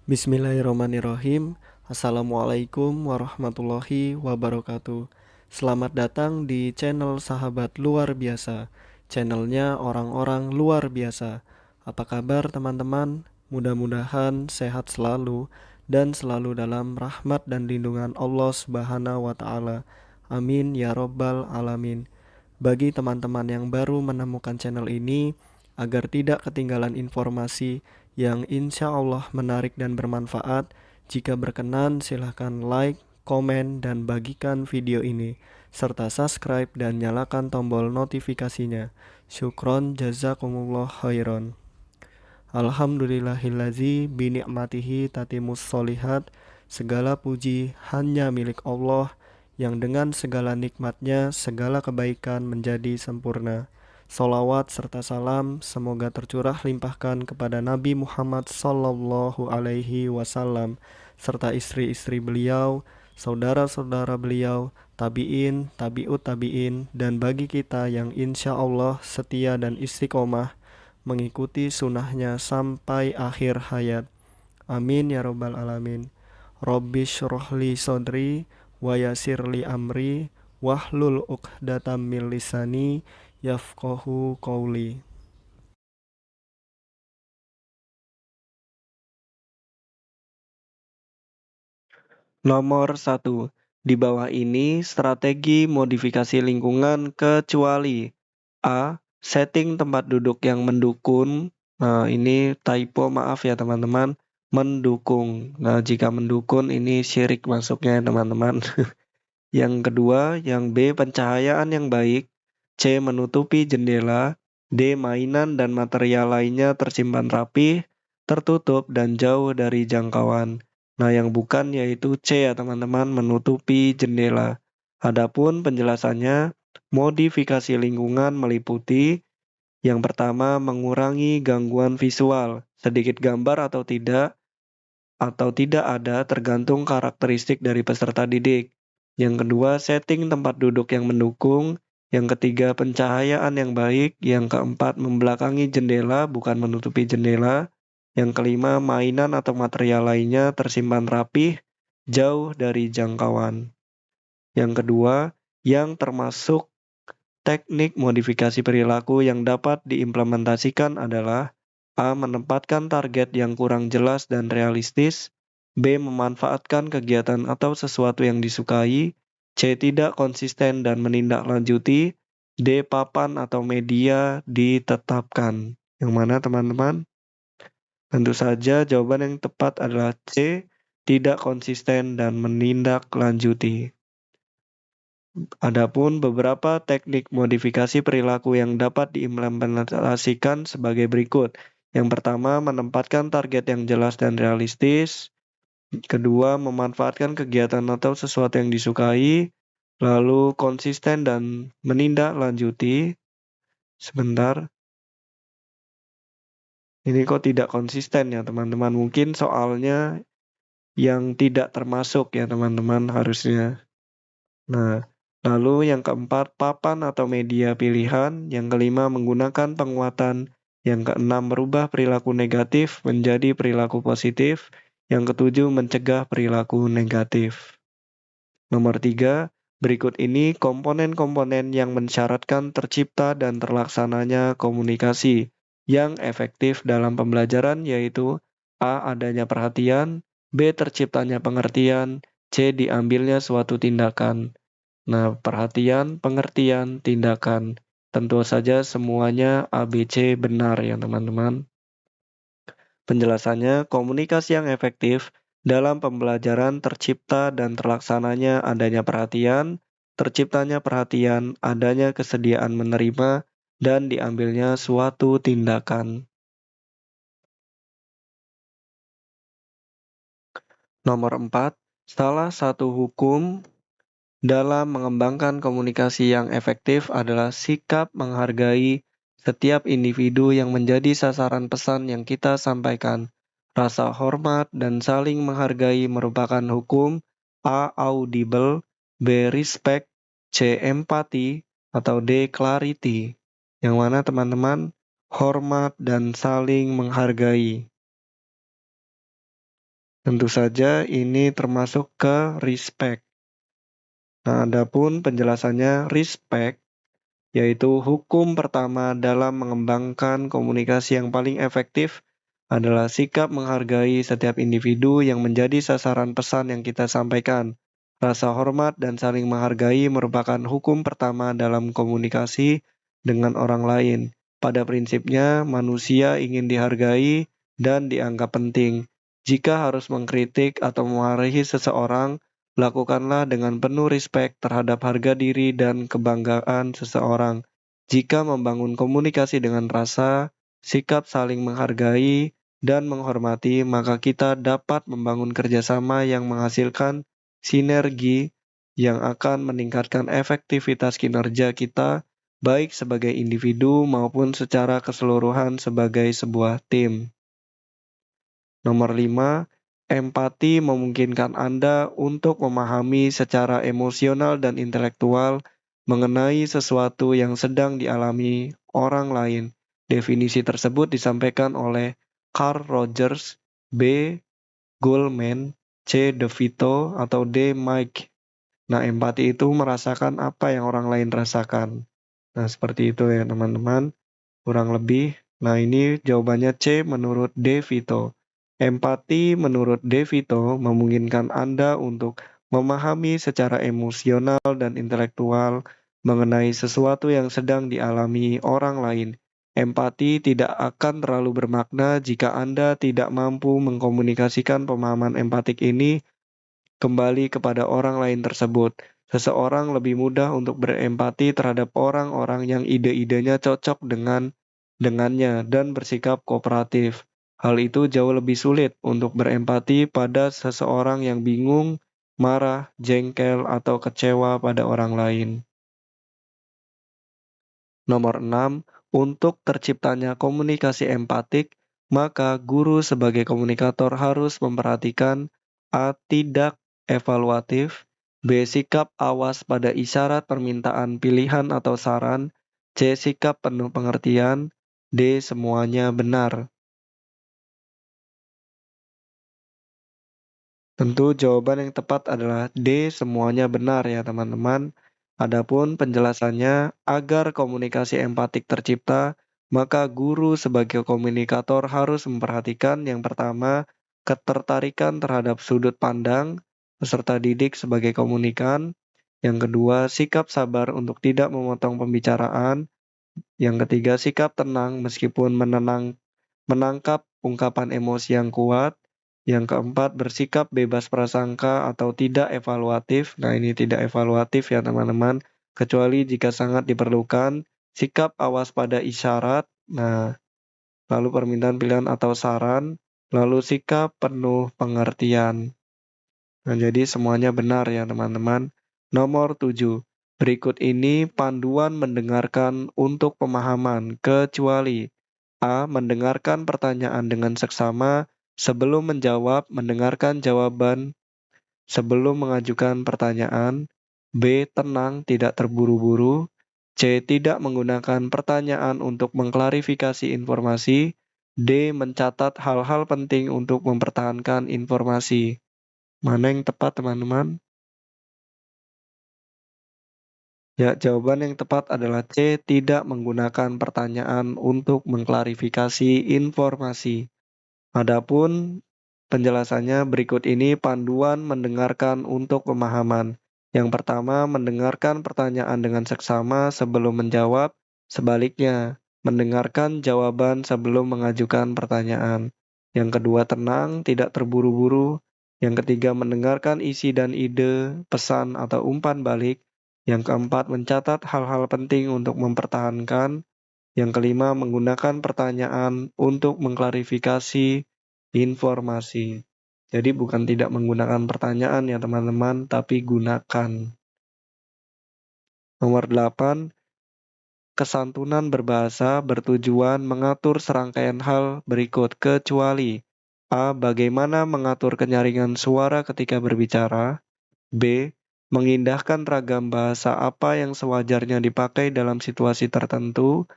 Bismillahirrahmanirrahim. Assalamualaikum warahmatullahi wabarakatuh. Selamat datang di channel Sahabat Luar Biasa. Channelnya orang-orang luar biasa. Apa kabar teman-teman? Mudah-mudahan sehat selalu dan selalu dalam rahmat dan lindungan Allah Subhanahu wa taala. Amin ya robbal alamin. Bagi teman-teman yang baru menemukan channel ini, agar tidak ketinggalan informasi yang insya Allah menarik dan bermanfaat, jika berkenan silahkan like, komen, dan bagikan video ini, serta subscribe dan nyalakan tombol notifikasinya. Syukron jazakumullah khairan. Alhamdulillahillazi bini'matihi tatimus solihat. Segala puji hanya milik Allah, yang dengan segala nikmatnya segala kebaikan menjadi sempurna. Salawat serta salam semoga tercurah limpahkan kepada Nabi Muhammad Sallallahu Alaihi Wasallam serta istri-istri beliau, saudara-saudara beliau, tabi'in, tabi'ut tabi'in, dan bagi kita yang insya Allah setia dan istiqomah mengikuti sunnahnya sampai akhir hayat. Amin ya robbal alamin. Rabbi syrohli sodri wa yasirli amri wahlul uqdatam min lisani yafqahu qawli. Nomor 1. Di bawah ini strategi modifikasi lingkungan kecuali A. Setting tempat duduk yang mendukung. Nah, ini typo, maaf ya teman-teman. Mendukung. Nah, jika mendukung ini syirik masuknya ya teman-teman. Yang kedua, yang B. Pencahayaan yang baik. C. Menutupi jendela. D. Mainan dan material lainnya tersimpan rapi, tertutup, dan jauh dari jangkauan. Nah, yang bukan yaitu C ya teman-teman, menutupi jendela. Adapun penjelasannya, modifikasi lingkungan meliputi yang pertama, mengurangi gangguan visual, sedikit gambar atau tidak ada tergantung karakteristik dari peserta didik. Yang kedua, setting tempat duduk yang mendukung. Yang ketiga, pencahayaan yang baik. Yang keempat, membelakangi jendela, bukan menutupi jendela. Yang kelima, mainan atau material lainnya tersimpan rapih, jauh dari jangkauan. Yang kedua, yang termasuk teknik modifikasi perilaku yang dapat diimplementasikan adalah A. Menempatkan target yang kurang jelas dan realistis. B. Memanfaatkan kegiatan atau sesuatu yang disukai. C. Tidak konsisten dan menindaklanjuti. D. Papan atau media ditetapkan. Yang mana teman-teman? Tentu saja jawaban yang tepat adalah C. Tidak konsisten dan menindaklanjuti. Adapun beberapa teknik modifikasi perilaku yang dapat diimplementasikan sebagai berikut. Yang pertama, menempatkan target yang jelas dan realistis. Kedua, memanfaatkan kegiatan atau sesuatu yang disukai. Lalu, konsisten dan menindaklanjuti. Sebentar, ini kok tidak konsisten ya teman-teman. Mungkin soalnya yang tidak termasuk ya teman-teman harusnya. Nah, lalu yang keempat, papan atau media pilihan. Yang kelima, menggunakan penguatan. Yang keenam, merubah perilaku negatif menjadi perilaku positif. Yang ketujuh, mencegah perilaku negatif. Nomor 3, berikut ini komponen-komponen yang mensyaratkan tercipta dan terlaksananya komunikasi yang efektif dalam pembelajaran, yaitu A. Adanya perhatian. B. Terciptanya pengertian. C. Diambilnya suatu tindakan. Nah, perhatian, pengertian, tindakan. Tentu saja semuanya ABC benar ya teman-teman. Penjelasannya, komunikasi yang efektif dalam pembelajaran tercipta dan terlaksananya adanya perhatian, terciptanya perhatian, adanya kesediaan menerima, dan diambilnya suatu tindakan. Nomor 4, salah satu hukum dalam mengembangkan komunikasi yang efektif adalah sikap menghargai setiap individu yang menjadi sasaran pesan yang kita sampaikan. Rasa hormat dan saling menghargai merupakan hukum A. Audible, B. Respect, C. Empati, atau D. Clarity. Yang mana teman-teman? Hormat dan saling menghargai. Tentu saja ini termasuk ke respect. Nah, adapun penjelasannya respect yaitu hukum pertama dalam mengembangkan komunikasi yang paling efektif adalah sikap menghargai setiap individu yang menjadi sasaran pesan yang kita sampaikan. Rasa hormat dan saling menghargai merupakan hukum pertama dalam komunikasi dengan orang lain. Pada prinsipnya, manusia ingin dihargai dan dianggap penting. Jika harus mengkritik atau memarahi seseorang, lakukanlah dengan penuh respek terhadap harga diri dan kebanggaan seseorang. Jika membangun komunikasi dengan rasa, sikap saling menghargai, dan menghormati, maka kita dapat membangun kerjasama yang menghasilkan sinergi yang akan meningkatkan efektivitas kinerja kita, baik sebagai individu maupun secara keseluruhan sebagai sebuah tim. Nomor 5, empati memungkinkan Anda untuk memahami secara emosional dan intelektual mengenai sesuatu yang sedang dialami orang lain. Definisi tersebut disampaikan oleh Carl Rogers, B. Goldman, C. DeVito, atau D. Mike. Nah, empati itu merasakan apa yang orang lain rasakan. Nah, seperti itu ya teman-teman. Kurang lebih. Nah, ini jawabannya C menurut De Vito. Empati menurut De Vito memungkinkan Anda untuk memahami secara emosional dan intelektual mengenai sesuatu yang sedang dialami orang lain. Empati tidak akan terlalu bermakna jika Anda tidak mampu mengkomunikasikan pemahaman empatik ini kembali kepada orang lain tersebut. Seseorang lebih mudah untuk berempati terhadap orang-orang yang ide-idenya cocok dengannya dan bersikap kooperatif. Hal itu jauh lebih sulit untuk berempati pada seseorang yang bingung, marah, jengkel, atau kecewa pada orang lain. Nomor 6, untuk terciptanya komunikasi empatik, maka guru sebagai komunikator harus memperhatikan A. Tidak evaluatif, B. Sikap awas pada isyarat permintaan pilihan atau saran, C. Sikap penuh pengertian, D. Semuanya benar. Tentu jawaban yang tepat adalah D, semuanya benar ya teman-teman. Adapun penjelasannya, agar komunikasi empatik tercipta, maka guru sebagai komunikator harus memperhatikan yang pertama, ketertarikan terhadap sudut pandang peserta didik sebagai komunikan. Yang kedua, sikap sabar untuk tidak memotong pembicaraan. Yang ketiga, sikap tenang meskipun menangkap ungkapan emosi yang kuat. Yang keempat, bersikap bebas prasangka atau tidak evaluatif. Nah, ini tidak evaluatif ya teman-teman, kecuali jika sangat diperlukan. Sikap awas pada isyarat. Nah, lalu permintaan pilihan atau saran. Lalu sikap penuh pengertian. Nah, jadi semuanya benar ya teman-teman. Nomor 7. Berikut ini panduan mendengarkan untuk pemahaman, kecuali A. Mendengarkan pertanyaan dengan seksama sebelum menjawab, mendengarkan jawaban sebelum mengajukan pertanyaan. B. Tenang, tidak terburu-buru. C. Tidak menggunakan pertanyaan untuk mengklarifikasi informasi. D. Mencatat hal-hal penting untuk mempertahankan informasi. Mana yang tepat, teman-teman? Ya, jawaban yang tepat adalah C. Tidak menggunakan pertanyaan untuk mengklarifikasi informasi. Adapun penjelasannya berikut ini panduan mendengarkan untuk pemahaman. Yang pertama, mendengarkan pertanyaan dengan seksama sebelum menjawab. Sebaliknya, mendengarkan jawaban sebelum mengajukan pertanyaan. Yang kedua, tenang, tidak terburu-buru. Yang ketiga, mendengarkan isi dan ide, pesan atau umpan balik. Yang keempat, mencatat hal-hal penting untuk mempertahankan. Yang kelima, menggunakan pertanyaan untuk mengklarifikasi informasi. Jadi bukan tidak menggunakan pertanyaan ya teman-teman, tapi gunakan. Nomor 8, kesantunan berbahasa bertujuan mengatur serangkaian hal berikut kecuali A. Bagaimana mengatur kenyaringan suara ketika berbicara. B. Mengindahkan ragam bahasa apa yang sewajarnya dipakai dalam situasi tertentu.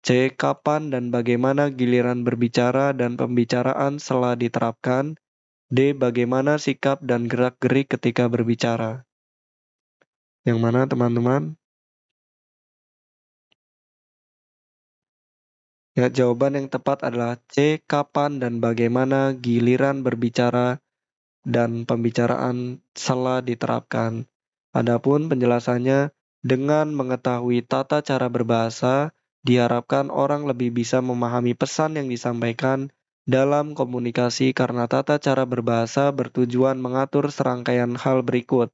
C. Kapan dan bagaimana giliran berbicara dan pembicaraan setelah diterapkan. D. Bagaimana sikap dan gerak-gerik ketika berbicara. Yang mana teman-teman? Ya, jawaban yang tepat adalah C. Kapan dan bagaimana giliran berbicara dan pembicaraan salah diterapkan. Adapun penjelasannya, dengan mengetahui tata cara berbahasa, diharapkan orang lebih bisa memahami pesan yang disampaikan dalam komunikasi karena tata cara berbahasa bertujuan mengatur serangkaian hal berikut.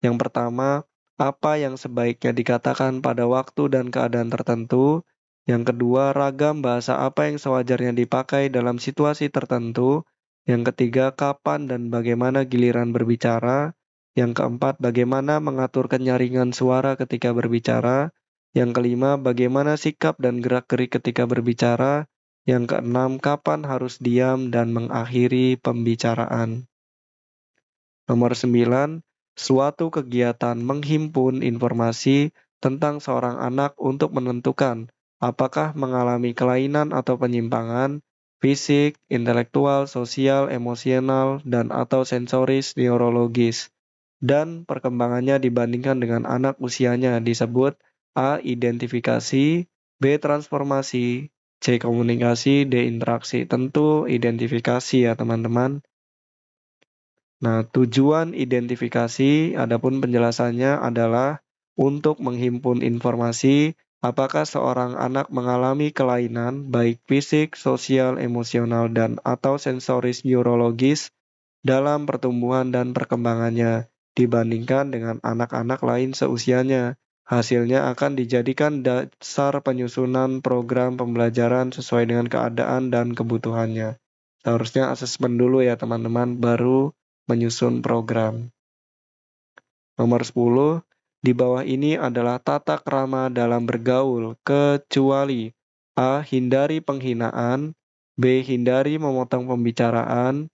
Yang pertama, apa yang sebaiknya dikatakan pada waktu dan keadaan tertentu. Yang kedua, ragam bahasa apa yang sewajarnya dipakai dalam situasi tertentu. Yang ketiga, kapan dan bagaimana giliran berbicara. Yang keempat, bagaimana mengatur kenyaringan suara ketika berbicara. Yang kelima, bagaimana sikap dan gerak-gerik ketika berbicara. Yang keenam, kapan harus diam dan mengakhiri pembicaraan. Nomor 9, suatu kegiatan menghimpun informasi tentang seorang anak untuk menentukan apakah mengalami kelainan atau penyimpangan fisik, intelektual, sosial, emosional, dan atau sensoris neurologis dan perkembangannya dibandingkan dengan anak usianya disebut A. Identifikasi, B. Transformasi, C. Komunikasi, D. Interaksi. Tentu identifikasi ya teman-teman. Nah, tujuan identifikasi, adapun penjelasannya adalah untuk menghimpun informasi apakah seorang anak mengalami kelainan baik fisik, sosial, emosional, dan atau sensoris neurologis dalam pertumbuhan dan perkembangannya dibandingkan dengan anak-anak lain seusianya. Hasilnya akan dijadikan dasar penyusunan program pembelajaran sesuai dengan keadaan dan kebutuhannya. Seharusnya asesmen dulu ya teman-teman, baru menyusun program. Nomor 10, di bawah ini adalah tata krama dalam bergaul, kecuali A. Hindari penghinaan, B. Hindari memotong pembicaraan,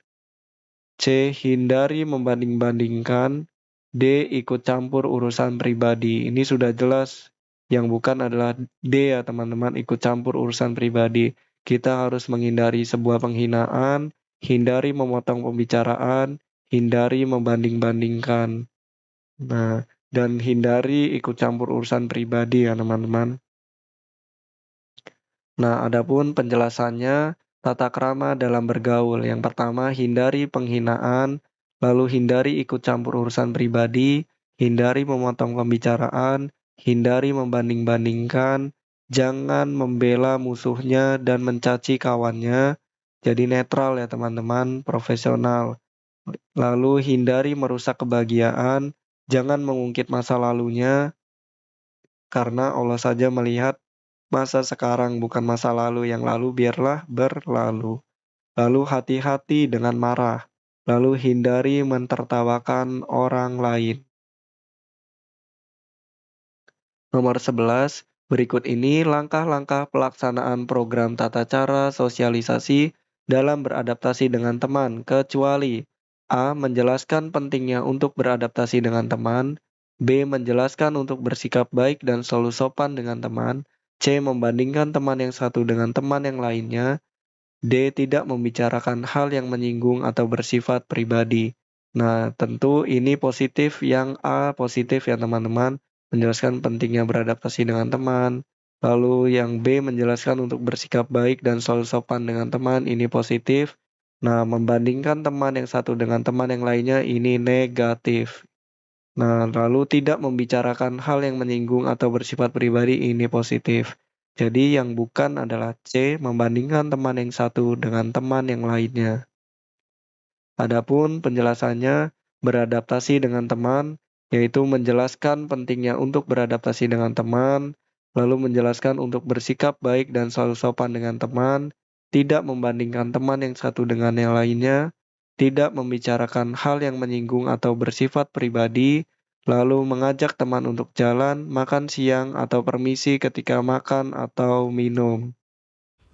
C. Hindari membanding-bandingkan, D. Ikut campur urusan pribadi. Ini sudah jelas, yang bukan adalah D ya teman-teman, ikut campur urusan pribadi. Kita harus menghindari sebuah penghinaan, hindari memotong pembicaraan, hindari membanding-bandingkan. Nah, dan hindari ikut campur urusan pribadi ya teman-teman. Nah, adapun penjelasannya, tata krama dalam bergaul. Yang pertama, hindari penghinaan, lalu hindari ikut campur urusan pribadi, hindari memotong pembicaraan, hindari membanding-bandingkan, jangan membela musuhnya dan mencaci kawannya. Jadi netral ya teman-teman, profesional. Lalu hindari merusak kebahagiaan, jangan mengungkit masa lalunya, karena Allah saja melihat masa sekarang bukan masa lalu, yang lalu biarlah berlalu. Lalu hati-hati dengan marah, lalu hindari mentertawakan orang lain. Nomor 11, berikut ini langkah-langkah pelaksanaan program tata cara sosialisasi dalam beradaptasi dengan teman, kecuali A. Menjelaskan pentingnya untuk beradaptasi dengan teman, B. Menjelaskan untuk bersikap baik dan selalu sopan dengan teman, C. Membandingkan teman yang satu dengan teman yang lainnya, D. Tidak membicarakan hal yang menyinggung atau bersifat pribadi. Nah, tentu ini positif, yang A positif ya teman-teman, menjelaskan pentingnya beradaptasi dengan teman. Lalu yang B menjelaskan untuk bersikap baik dan selalu sopan dengan teman, ini positif. Nah, membandingkan teman yang satu dengan teman yang lainnya, ini negatif. Nah, lalu tidak membicarakan hal yang menyinggung atau bersifat pribadi, ini positif. Jadi yang bukan adalah C, membandingkan teman yang satu dengan teman yang lainnya. Adapun penjelasannya, beradaptasi dengan teman, yaitu menjelaskan pentingnya untuk beradaptasi dengan teman, lalu menjelaskan untuk bersikap baik dan selalu sopan dengan teman, tidak membandingkan teman yang satu dengan yang lainnya, tidak membicarakan hal yang menyinggung atau bersifat pribadi, lalu mengajak teman untuk jalan, makan siang, atau permisi ketika makan atau minum.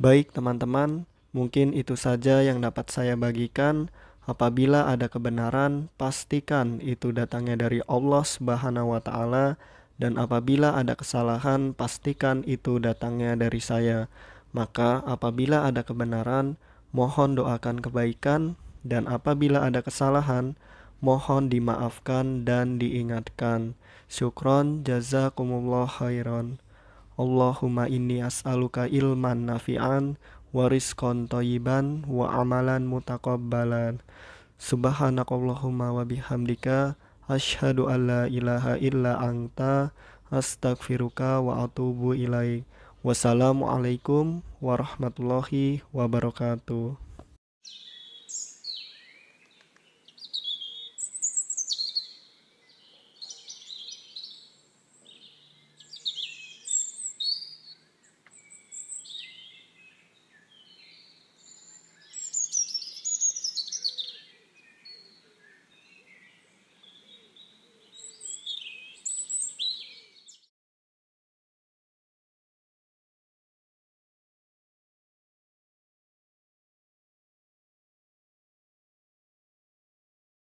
Baik teman-teman, mungkin itu saja yang dapat saya bagikan. Apabila ada kebenaran, pastikan itu datangnya dari Allah Subhanahu wa Ta'ala, dan apabila ada kesalahan, pastikan itu datangnya dari saya. Maka apabila ada kebenaran, mohon doakan kebaikan. dan apabila ada kesalahan, mohon dimaafkan dan diingatkan. Syukron jazakumullah khairan. Allahumma inni as'aluka ilman nafi'an wa rizqan thayyiban wa amalan mutaqabbalan. Subhanakallahumma wa bihamdika asyhadu an la ilaha illa anta astaghfiruka wa atubu ilaik. Wassalamualaikum warahmatullahi wabarakatuh.